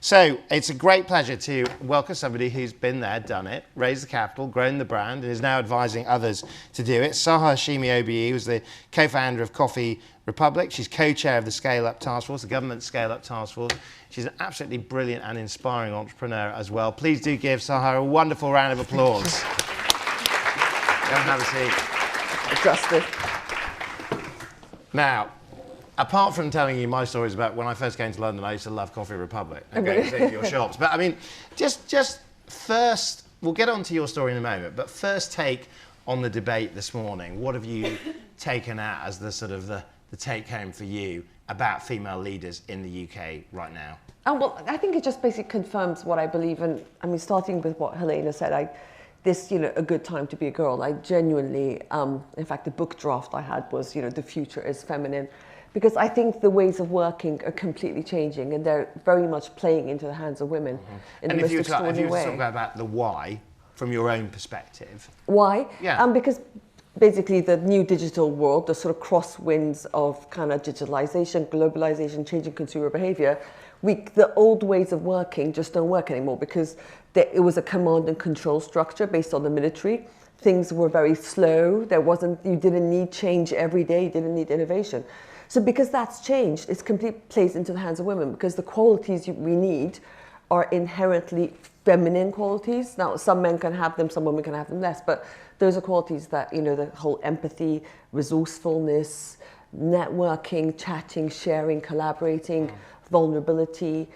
So it's a great pleasure to welcome somebody who's been there, done it, raised the capital, grown the brand, and is now advising others to do it. Sahar Hashemi MBE was the co-founder of Coffee Republic. She's co-chair of the Scale-Up Taskforce, the government Scale-Up Taskforce. She's an absolutely brilliant and inspiring entrepreneur as well. Please do give Sahar a wonderful round of applause. Go and have a seat. Justice. Now, apart from telling you my stories about when I first came to London, I used to love Coffee Republic and going to your shops. But I mean, just first, we'll get on to your story in a moment, but first take on the debate this morning. What have you taken out as the sort of the take home for you about female leaders in the UK right now? Well, I think it just basically confirms what I believe in. I mean, starting with what Helena said, a good time to be a girl. I genuinely, in fact, the book draft I had was, the future is feminine. Because I think the ways of working are completely changing and they're very much playing into the hands of women in the most extraordinary way. If you were to talk about the why from your own perspective. Why? Yeah. Because basically the new digital world, the sort of crosswinds of kind of digitalization, globalization, changing consumer behavior, the old ways of working just don't work anymore because it was a command and control structure based on the military. Things were very slow. You didn't need change every day. You didn't need innovation. So because that's changed, it's completely plays into the hands of women because the qualities we need are inherently feminine qualities. Now, some men can have them, some women can have them less, but those are qualities that, the whole empathy, resourcefulness, networking, chatting, sharing, collaborating, vulnerability,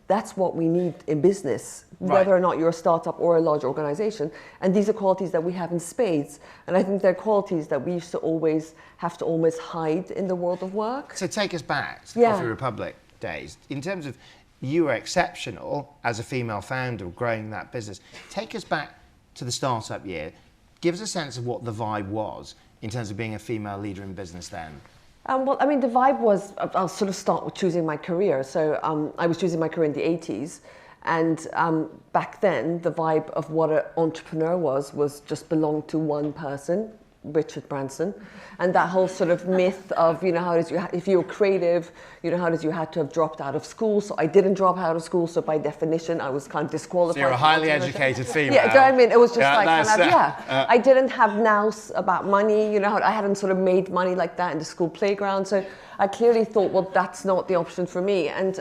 that's what we need in business, whether or not you're a startup or a large organization. And these are qualities that we have in spades. And I think they're qualities that we used to always have to almost hide in the world of work. So take us back to the Coffee Republic days. In terms of you were exceptional as a female founder growing that business. Take us back to the startup year. Give us a sense of what the vibe was in terms of being a female leader in business then. Well, I mean, the vibe was, I'll sort of start with choosing my career. So I was choosing my career in the 80s. And back then, the vibe of what an entrepreneur was just belonged to one person, Richard Branson. And that whole sort of myth of, if you're creative, you had to have dropped out of school. So I didn't drop out of school. So by definition, I was kind of disqualified. So you're a highly educated female. Yeah, I mean, it was just I didn't have nous about money. I hadn't sort of made money like that in the school playground. So I clearly thought, well, that's not the option for me. And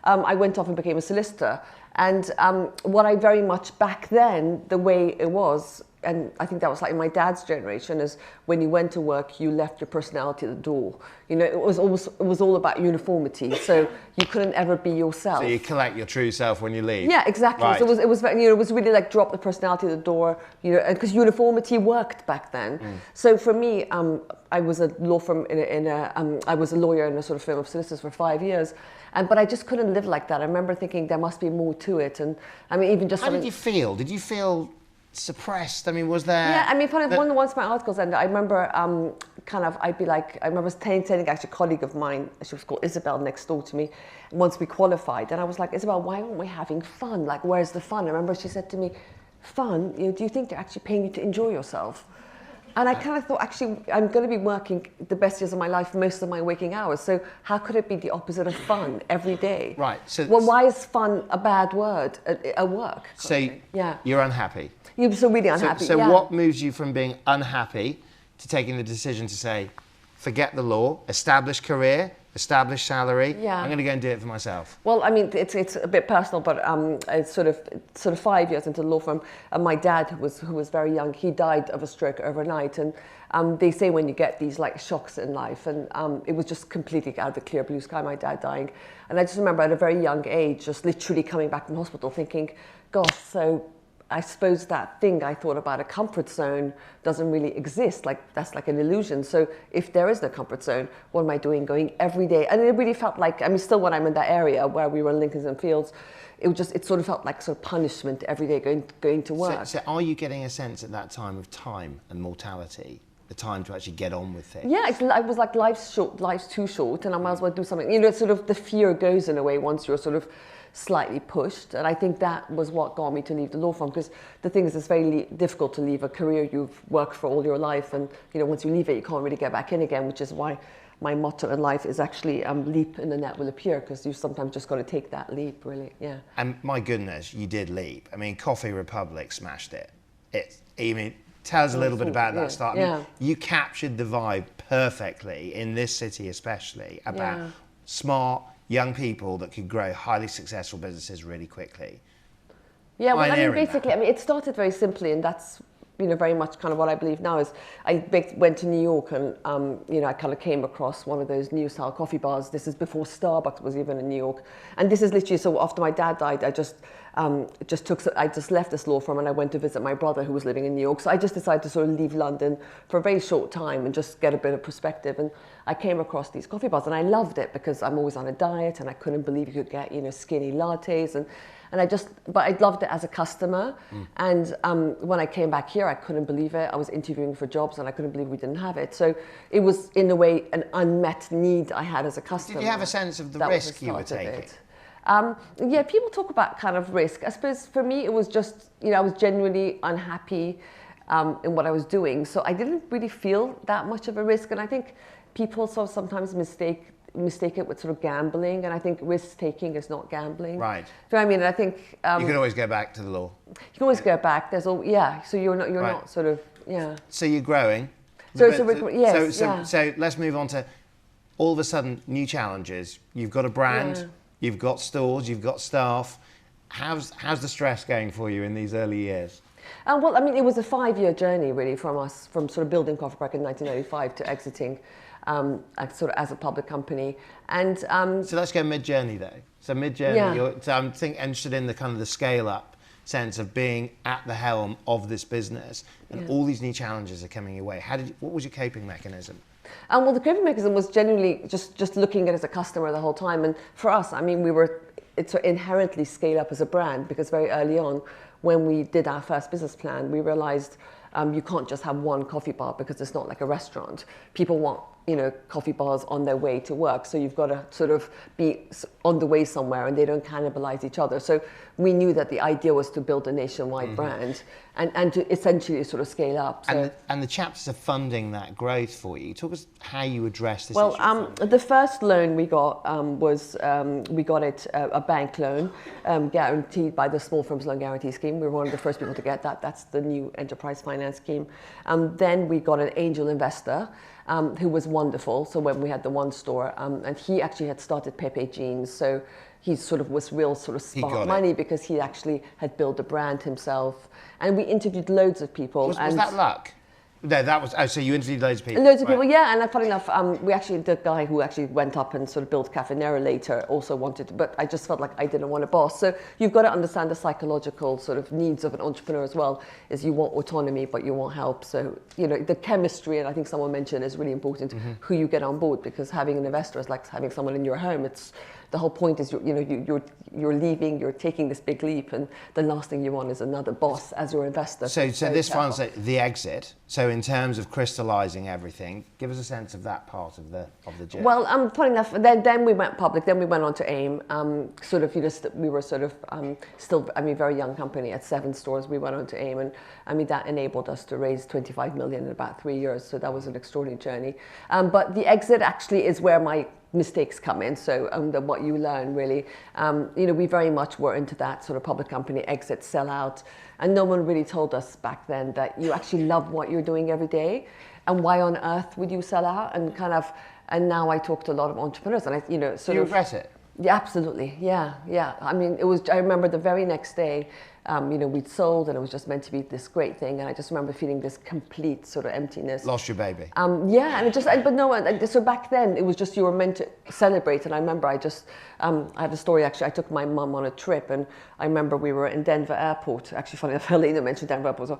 I went off and became a solicitor. And what I very much back then, the way it was, and I think that was like my dad's generation, is when you went to work, you left your personality at the door. It was all about uniformity. So you couldn't ever be yourself. So you collect your true self when you leave. Yeah, exactly. Right. So it was really like drop the personality at the door. Because uniformity worked back then. So for me, I was a law firm I was a lawyer in a sort of firm of solicitors for 5 years. But I just couldn't live like that. I remember thinking there must be more to it. And I mean, even just... How did you feel? Did you feel suppressed? I mean, was there... Yeah, I mean, once my articles ended, I remember I remember telling actually a colleague of mine, she was called Isabel next door to me, once we qualified. And I was like, Isabel, why aren't we having fun? Like, where's the fun? I remember she said to me, fun? Do you think they're actually paying you to enjoy yourself? And I kind of thought, actually, I'm going to be working the best years of my life, most of my waking hours. So how could it be the opposite of fun every day? Right. So well, why is fun a bad word at work? So you're unhappy. You're so really unhappy. So what moves you from being unhappy to taking the decision to say, forget the law, establish career, establish salary, I'm going to go and do it for myself? Well, I mean, it's a bit personal, but it's sort of 5 years into the law firm, my dad, who was very young, he died of a stroke overnight. And they say when you get these like shocks in life, and it was just completely out of the clear blue sky, my dad dying. And I just remember at a very young age, just literally coming back from hospital thinking, gosh, so I suppose that thing I thought about a comfort zone doesn't really exist. Like, that's like an illusion. So if there is no comfort zone, what am I doing going every day? And it really felt like, I mean, still when I'm in that area where we were in Lincoln's Inn Fields, it sort of felt like sort of punishment every day going to work. So are you getting a sense at that time of time and mortality? the time to actually get on with things. Yeah, I was like, life's too short, and I might as well do something. You know, sort of the fear goes in a way once you're sort of slightly pushed, and I think that was what got me to leave the law firm, because the thing is, it's very difficult to leave a career you've worked for all your life, and you know, once you leave it, you can't really get back in again, which is why my motto in life is actually leap and the net will appear, because you sometimes just got to take that leap, really. Yeah. And my goodness, you did leap. I mean, Coffee Republic smashed it. Tell us a little bit about that start. I mean, you captured the vibe perfectly in this city, especially about smart young people that could grow highly successful businesses really quickly. Yeah, well, I mean, basically, it started very simply, and that's, you know, very much kind of what I believe now is I went to New York, and you know, I kind of came across one of those new style coffee bars. This is before Starbucks was even in New York, and this is literally, so after my dad died, I just left this law firm and I went to visit my brother who was living in New York. So I just decided to sort of leave London for a very short time and just get a bit of perspective. And I came across these coffee bars, and I loved it because I'm always on a diet, and I couldn't believe you could get, you know, skinny lattes, but I loved it as a customer. And when I came back here, I couldn't believe it. I was interviewing for jobs and I couldn't believe we didn't have it. So it was, in a way, an unmet need I had as a customer. Did you have a sense of the risk you were taking? Yeah, people talk about kind of risk. I suppose for me, it was just, you know, I was genuinely unhappy in what I was doing. So I didn't really feel that much of a risk. And I think people sort of sometimes mistake it with sort of gambling, and I think risk-taking is not gambling. Right. So I mean, I think you can always go back to the law. You can always go back. So you're not sort of So you're growing. So let's move on to all of a sudden new challenges. You've got a brand, you've got stores, you've got staff. How's the stress going for you in these early years? Well, I mean, it was a 5-year journey really from sort of building Coffee Break in 1995 to exiting. Sort of as a public company, and so let's go mid-journey though. So mid-journey, so I'm interested in the kind of the scale-up sense of being at the helm of this business, and all these new challenges are coming your way. What was your coping mechanism? Well, the coping mechanism was genuinely just looking at it as a customer the whole time. And for us, I mean, it's inherently scale up as a brand, because very early on, when we did our first business plan, we realized you can't just have one coffee bar, because it's not like a restaurant. People want, you know, coffee bars on their way to work. So you've got to sort of be on the way somewhere, and they don't cannibalize each other. So we knew that the idea was to build a nationwide brand and to essentially sort of scale up. So, and the chapters are funding that growth for you. Talk us how you address this issue. Well, the first loan we got was we got it a bank loan guaranteed by the Small Firms Loan Guarantee Scheme. We were one of the first people to get that. That's the new enterprise finance scheme. Then we got an angel investor who was wonderful. So when we had the one store, and he actually had started Pepe Jeans, so he sort of was real sort of smart money because he actually had built a brand himself. And we interviewed loads of people. Was that luck? No, that was, so you interviewed loads of people. Loads of people, yeah, and funny enough, the guy who actually went up and sort of built Cafe Nero later also wanted to, but I just felt like I didn't want a boss. So you've got to understand the psychological sort of needs of an entrepreneur as well, is you want autonomy, but you want help. So, you know, the chemistry, and I think someone mentioned, is really important, who you get on board, because having an investor is like having someone in your home. The whole point is, you're leaving, you're taking this big leap, and the last thing you want is another boss as your investor. So this finds the exit. So in terms of crystallizing everything, give us a sense of that part of the journey. Well, funny enough, then we went public. Then we went on to AIM. We were sort of still, I mean, very young company at 7 stores. We went on to AIM, and I mean that enabled us to raise 25 million in about 3 years. So that was an extraordinary journey. But the exit actually is where my mistakes come in. So what you learn really, we very much were into that sort of public company exit, sell out, and no one really told us back then that you actually love what you're doing every day, and why on earth would you sell out? And now I talk to a lot of entrepreneurs, and Do you regret it? Yeah, absolutely. Yeah. I mean, I remember the very next day, we'd sold, and it was just meant to be this great thing, and I just remember feeling this complete sort of emptiness. Lost your baby. Yeah, and so back then it was just, you were meant to celebrate, and I remember I have a story actually. I took my mum on a trip, and I remember we were in Denver Airport. Actually, funny enough, Helena mentioned Denver Airport. So,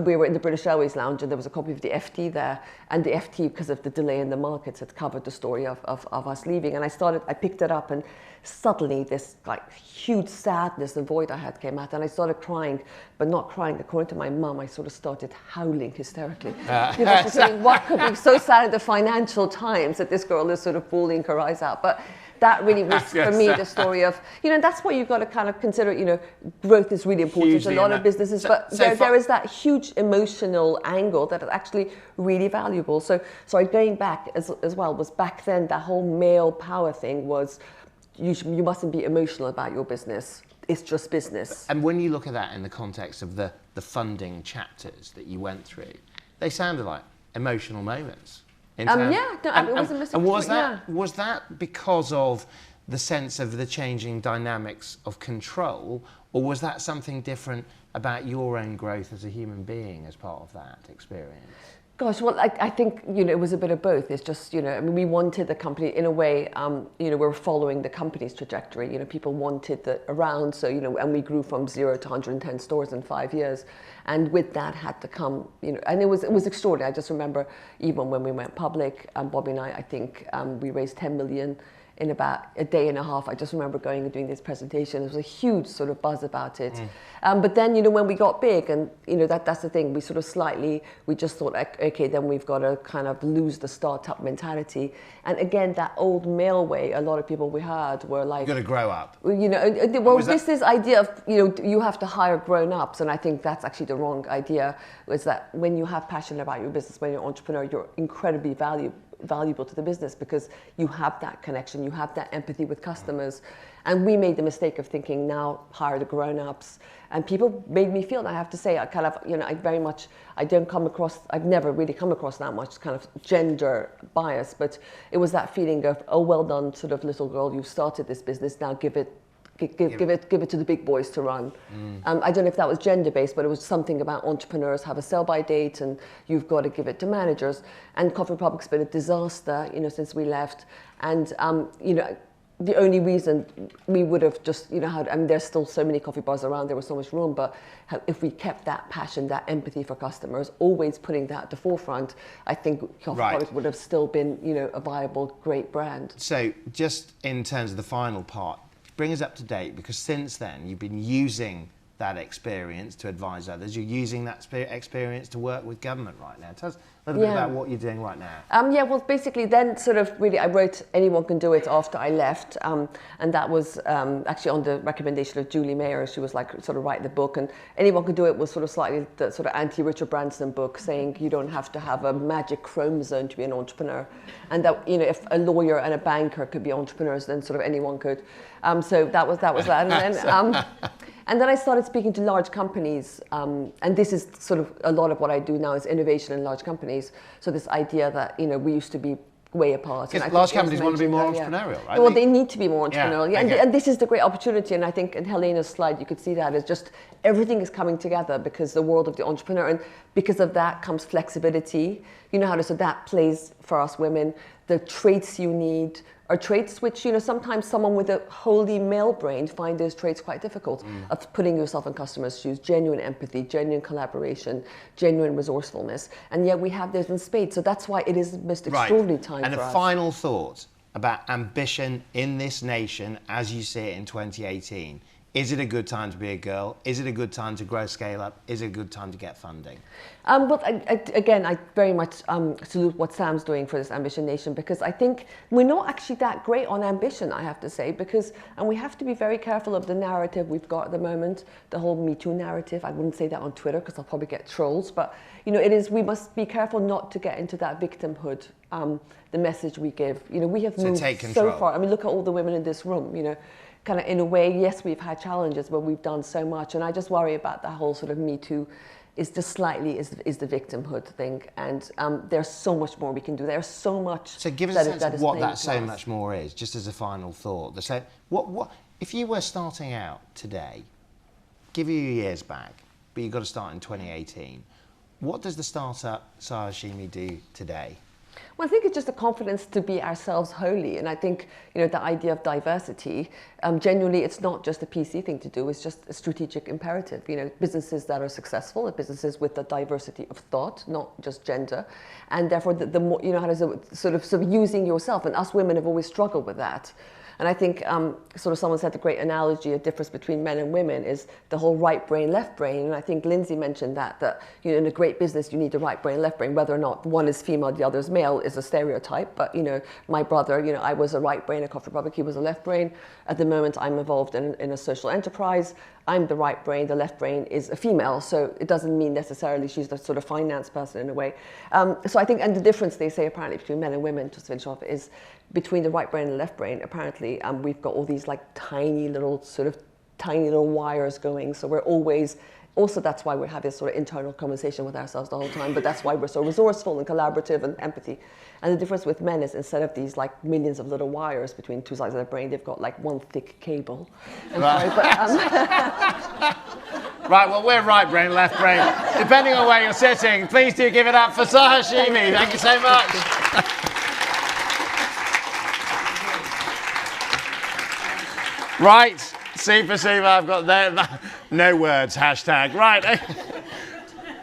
we were in the British Airways lounge, and there was a copy of the FT there, and the FT, because of the delay in the markets, had covered the story of us leaving, and I picked it up, and suddenly this like huge sadness and void I had came out that. And I started crying, but not crying. According to my mum, I sort of started howling hysterically. Because she's saying, what could be so sad in the Financial Times that this girl is sort of bawling her eyes out? But that really was, for me, the story of, that's what you've got to kind of consider, growth is really important. Hugely A lot of businesses, but there is that huge emotional angle that is actually really valuable. So going back as well, was back then, that whole male power thing was, you mustn't be emotional about your business. It's just business. And when you look at that in the context of the funding chapters that you went through, they sounded like emotional moments. It was a mistake. And was that because of the sense of the changing dynamics of control, or was that something different about your own growth as a human being as part of that experience? Gosh, well, I think, it was a bit of both. It's just, we wanted the company, in a way, we were following the company's trajectory. People wanted the around, so, and we grew from 0 to 110 stores in 5 years. And with that had to come, and it was extraordinary. I just remember even when we went public, Bobby and I think we raised 10 million in about a day and a half. I just remember going and doing this presentation. There was a huge sort of buzz about it. But then, when we got big, and that's the thing, we sort of we just thought, okay, then we've got to kind of lose the startup mentality. And again, that old male way, a lot of people we had were like, you've got to grow up. This idea of, you have to hire grown-ups, and I think that's actually the wrong idea, was that when you have passion about your business, when you're an entrepreneur, you're incredibly valuable to the business because you have that connection, you have that empathy with customers. And we made the mistake of thinking, now hire the grown-ups. And people made me feel, and I have to say, I kind of, I've never really come across that much kind of gender bias, but it was that feeling of, oh, well done, sort of little girl, you've started this business, now give it to the big boys to run. I don't know if that was gender-based, but it was something about entrepreneurs have a sell-by date and you've got to give it to managers. And Coffee Republic's been a disaster, since we left. And, the only reason we would have just, there's still so many coffee bars around, there was so much room, but if we kept that passion, that empathy for customers, always putting that at the forefront, I think Coffee Republic would have still been, a viable, great brand. So just in terms of the final part, bring us up to date, because since then you've been using that experience to advise others. You're using that experience to work with government right now. Tell us a little bit about what you're doing right now. Well, basically then sort of really I wrote Anyone Can Do It after I left, and that was actually on the recommendation of Julie Mayer. She was like, sort of write the book, and Anyone Can Do It was sort of slightly the sort of anti-Richard Branson book, saying you don't have to have a magic chromosome to be an entrepreneur, and that, if a lawyer and a banker could be entrepreneurs, then sort of anyone could. So that was that, and then and then I started speaking to large companies, and this is sort of a lot of what I do now is innovation in large companies. So this idea that, we used to be way apart. Because large companies want to be more entrepreneurial, right? Well, they need to be more entrepreneurial. Yeah, okay. And this is the great opportunity. And I think in Helena's slide, you could see that it's just everything is coming together because the world of the entrepreneur, and because of that comes flexibility. So that plays for us women, the traits you need are traits which, sometimes someone with a wholly male brain find those traits quite difficult, of putting yourself in customers' shoes, genuine empathy, genuine collaboration, genuine resourcefulness. And yet we have those in spades. So that's why it is the most extraordinary time for us. And a final thought about ambition in this nation as you see it in 2018. Is it a good time to be a girl? Is it a good time to grow Scale Up? Is it a good time to get funding? Well, again, I very much salute what Sam's doing for this Ambition Nation, because I think we're not actually that great on ambition, I have to say, and we have to be very careful of the narrative we've got at the moment, the whole Me Too narrative. I wouldn't say that on Twitter because I'll probably get trolls, but we must be careful not to get into that victimhood, the message we give. We have moved so far. I mean, look at all the women in this room, kind of in a way, yes, we've had challenges, but we've done so much. And I just worry about the whole sort of Me Too is just slightly is the victimhood thing. And there's so much more we can do. There's so much. So give us a sense of what that so much more is, just as a final thought. So what if you were starting out today, give you years back, but you've got to start in 2018, what does the startup Sahar Hashemi do today? Well, I think it's just the confidence to be ourselves wholly. And I think, the idea of diversity, genuinely, it's not just a PC thing to do, it's just a strategic imperative. Businesses that are successful are businesses with a diversity of thought, not just gender. And therefore, the more, how to sort of using yourself. And us women have always struggled with that. And I think sort of someone said the great analogy, a difference between men and women is the whole right brain, left brain. And I think Lindsay mentioned that you know, in a great business, you need the right brain, left brain, whether or not one is female, the other is male is a stereotype. But, you know, my brother, you know, I was a right brain at Coffee Republic, he was a left brain. At the moment, I'm involved in a social enterprise. I'm the right brain, the left brain is a female, so it doesn't mean necessarily she's the sort of finance person in a way. So I think, and the difference they say apparently between men and women, just to finish off, is between the right brain and the left brain, apparently we've got all these like tiny little wires going, so we're always, also that's why we have this sort of internal conversation with ourselves the whole time, but that's why we're so resourceful and collaborative and empathy. And the difference with men is instead of these like millions of little wires between two sides of their brain, they've got like one thick cable. Right. Right, well, we're right brain, left brain. Depending on where you're sitting, please do give it up for Sahar Hashemi. Thank you so much. Right, super, I've got no words, hashtag. Right,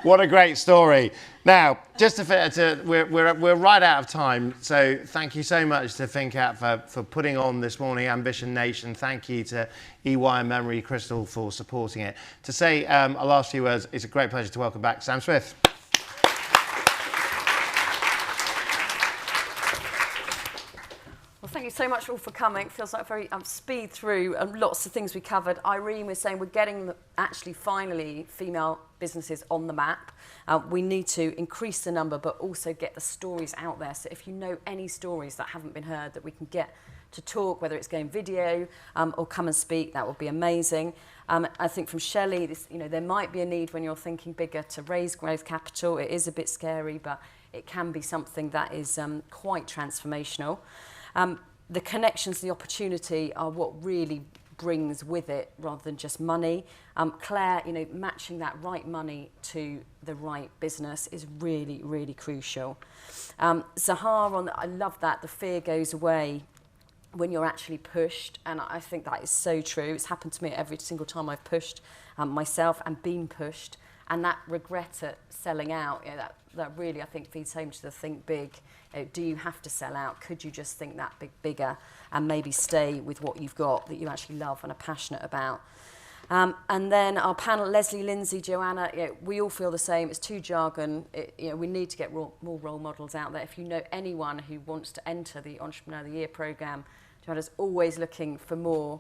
what a great story. Now, just we're right out of time, so thank you so much to finnCap for putting on this morning Ambition Nation. Thank you to EY and Memory Crystal for supporting it. To say a last few words, it's a great pleasure to welcome back Sam Smith. Thank you so much all for coming. It feels like very speed through lots of things we covered. Irene was saying we're getting actually finally female businesses on the map. We need to increase the number but also get the stories out there. So if you know any stories that haven't been heard that we can get to talk, whether it's going video or come and speak, that would be amazing. I think from Shelley, you know, there might be a need when you're thinking bigger to raise growth capital. It is a bit scary, but it can be something that is quite transformational. The connections, the opportunity are what really brings with it rather than just money. Claire, you know, matching that right money to the right business is really, really crucial. Sahar, I love that, the fear goes away when you're actually pushed, and I think that is so true. It's happened to me every single time I've pushed myself and been pushed, and that regret at selling out, you know, that really, I think, feeds home to the think big. You know, do you have to sell out? Could you just think that bigger and maybe stay with what you've got that you actually love and are passionate about? And then our panel, Leslie, Lindsay, Joanna, you know, we all feel the same. It's too jargon. You know, we need to get more role models out there. If you know anyone who wants to enter the Entrepreneur of the Year programme, Joanna's always looking for more.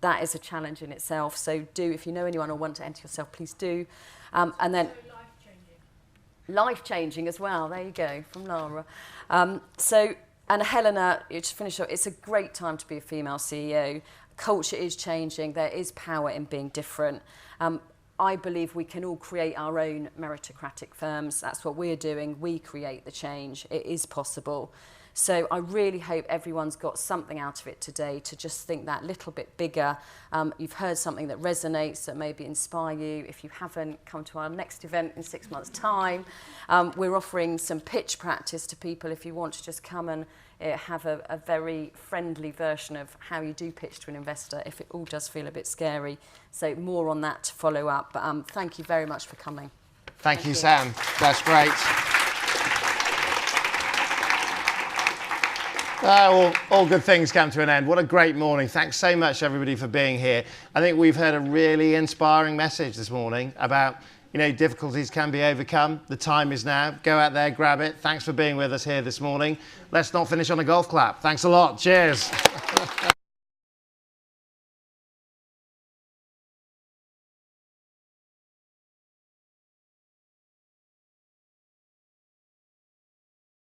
That is a challenge in itself. So do, if you know anyone or want to enter yourself, please do. And then life-changing as well. There you go, from Lara. And Helena, to finish up, it's a great time to be a female CEO. Culture is changing. There is power in being different. I believe we can all create our own meritocratic firms. That's what we're doing. We create the change. It is possible. So I really hope everyone's got something out of it today to just think that little bit bigger. You've heard something that resonates, that maybe inspire you. If you haven't, come to our next event in 6 months' time. We're offering some pitch practice to people if you want to just come and have a very friendly version of how you do pitch to an investor if it all does feel a bit scary. So more on that to follow up. But thank you very much for coming. Thank you, Sam. That's great. All good things come to an end. What a great morning. Thanks so much, everybody, for being here. I think we've heard a really inspiring message this morning about, you know, difficulties can be overcome. The time is now. Go out there, grab it. Thanks for being with us here this morning. Let's not finish on a golf clap. Thanks a lot. Cheers.